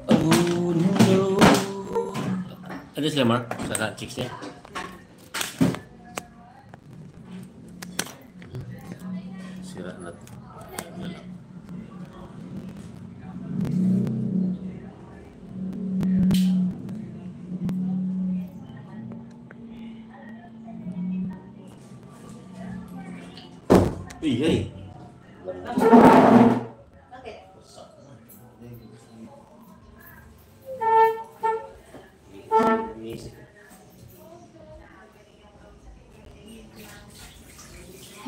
Oh no. Ano sila, Mark? Sa chicks niya? Sira na to. Uy, ay. Bakit?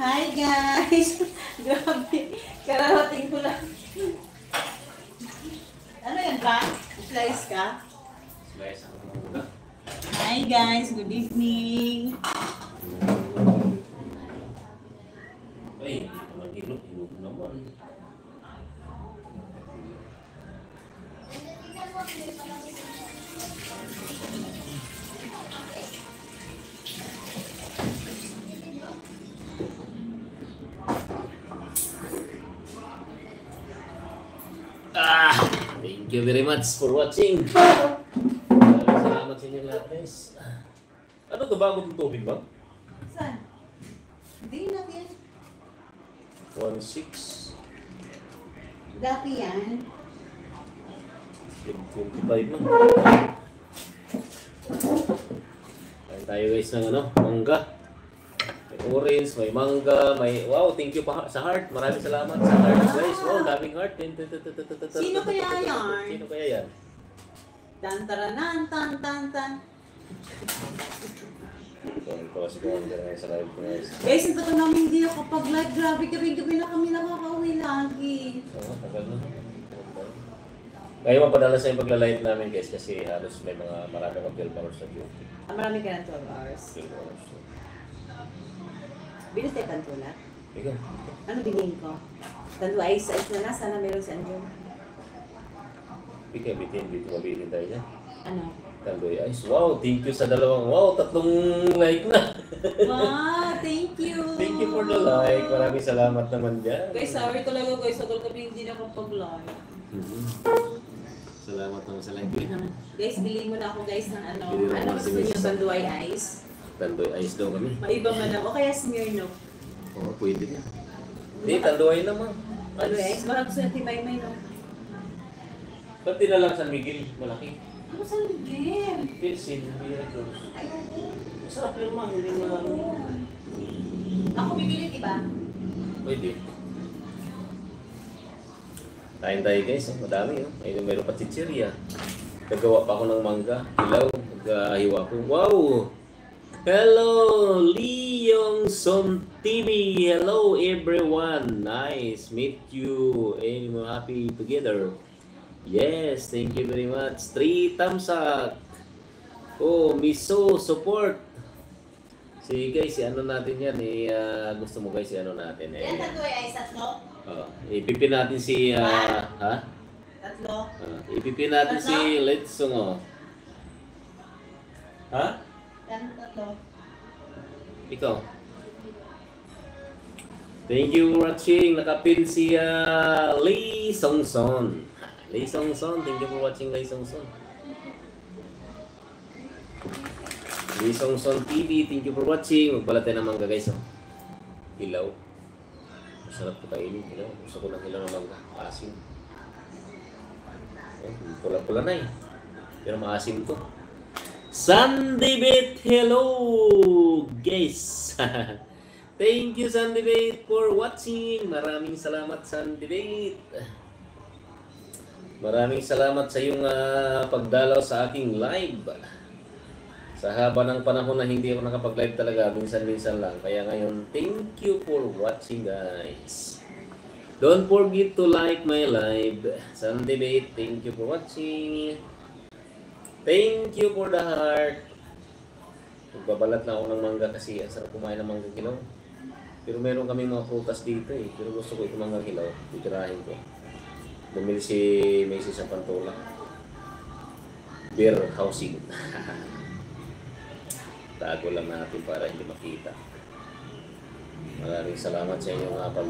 Hi guys! Grabe, kararating ko lang. Ano yan ba? Slice ka? Slice ang muna. Hi guys, good evening. Ay, hindi ko mag-ilog. Ilog naman. Thank you very much for watching. Maraming salamat sa inyo lahat, guys. Ano to, bagong tubig ba? Saan? Hindi natin. 1.6. Dati yan. 25 na. Kain tayo guys ng ano, mangga. May orange, may mangga, may... Wow, thank you pa sa heart. Maraming salamat sa heart guys. Wow, daming heart. Sino kaya yan? Sino kaya yan? Tan-taranan, tan-tan-tan. Kasi kung ano sa live ko guys. Guys, ito ko namin hindi nakapag-live. Grabe, gabi-gabi na kami nakakauwi lagi. Oo, tagal na. Ngayon mapadala sa yung pagla-live namin guys kasi halos may mga marami ng 12 hours na duty. Marami ka na 12 hours. 12 hours. Bilis tayo tantula. Ikaw. Ano bilhin ko? Tanto ice na na. Sana meron sa ano. Ikaw, dito mabilin tayo niya. Ano? Tandoy Ice. Wow, thank you sa dalawang. Wow, 3 like na. Wow, thank you! Thank you for the like. Maraming salamat naman dyan. Guys, sorry talaga guys. Sagal kami hindi nakapag-live. Salamat naman sa like. Guys, bilhin mo na ako guys ng ano. Bilhin Ano naman gusto si niyo? Mrs. Tanduay ice? Tandoy Ice daw kami. Maibang man lang. O kaya Smirnoff. Oo, pwede na. Hindi, Tandoy naman. Tanduay ice. Baka gusto natin may no? Ba't di na lang San Miguel? Malaki. Ano sa Miguel? Pilsin, Miracles. Ayoko. Masarap yun man, hindi mo lang. Ako bibili, diba? Pwede. Kain tayo guys, madami. Ayun, mayroon pa chichirya. Nagawa pa ako ng mangga, ilaw, nag-ahiwa ko. Wow! Hello, Leong Som TV. Hello everyone. Nice meet you. And we're happy together. Yes, thank you very much. 3 thumbs up. Oh, miso support. Sige guys, ano natin yan gusto mo guys, ano natin Yan, Tanduay ice. Tatlo? ipipin natin si ha? Tatlo? Ipipin natin si Letsong Ha? Yan, tatlo. Ikaw. Thank you for watching. Nakapin si Lee Song Son. Lee Song Son, thank you for watching Lee Song Son. Lee Song Son TV, thank you for watching. Magpala tayo ng mangga guys. Hilaw. Masarap po kainin. Hilaw. Gusto ko ng hilaw ng mangga. Asim. Pula-pula na pero maasim to. Sandy Bait, hello guys. Thank you Sandy Bait for watching. Maraming salamat Sandy Bait. Maraming salamat sa iyong pagdalaw sa aking live. Sa haba ng panahon na hindi ako nakapag-live talaga, minsan-minsan lang. Kaya ngayon, thank you for watching guys. Don't forget to like my live. Sandy Bait, thank you for watching. Thank you for the heart. Magbabalat na ako ng mangga kasi sarap kumain ng mangga hilaw. Pero meron kami mga prutas dito Pero gusto ko itong mangga hilaw. Titirahin ko. Bumili si Macy sa Pantola. Beer housing. Tago lang natin para hindi makita. Maraming salamat sa inyong pag